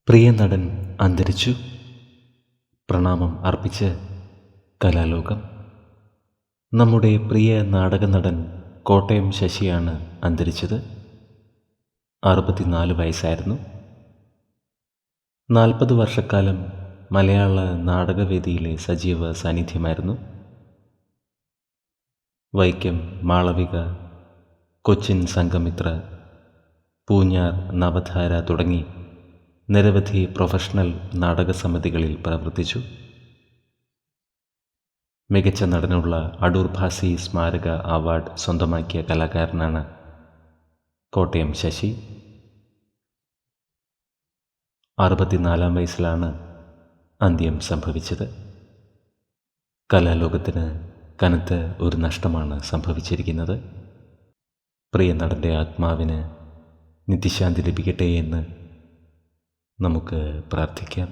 പ്രിയ നടൻ അന്തരിച്ചു. പ്രണാമം അർപ്പിച്ച് കലാലോകം. നമ്മുടെ പ്രിയ നാടക നടൻ കോട്ടയം ശശിയാണ് അന്തരിച്ചത്. 64 വയസ്സായിരുന്നു. 40 വർഷക്കാലം മലയാള നാടകവേദിയിലെ സജീവ സാന്നിധ്യമായിരുന്നു. വൈക്കം മാളവിക, കൊച്ചിൻ സംഘമിത്ര, പൂഞ്ഞാർ നവധാര തുടങ്ങി നിരവധി പ്രൊഫഷണൽ നാടക സമിതികളിൽ പ്രവർത്തിച്ചു. മികച്ച നടനുള്ള അടൂർ ഭാസി സ്മാരക അവാർഡ് സ്വന്തമാക്കിയ കലാകാരനാണ് കോട്ടയം ശശി. 64 വയസ്സിലാണ് അന്ത്യം സംഭവിച്ചത്. കലാലോകത്തിന് കനത്ത ഒരു നഷ്ടമാണ് സംഭവിച്ചിരിക്കുന്നത്. പ്രിയ നടൻ്റെ ആത്മാവിന് നിത്യശാന്തി ലഭിക്കട്ടെ എന്ന് നമുക്ക് പ്രാർത്ഥിക്കാം.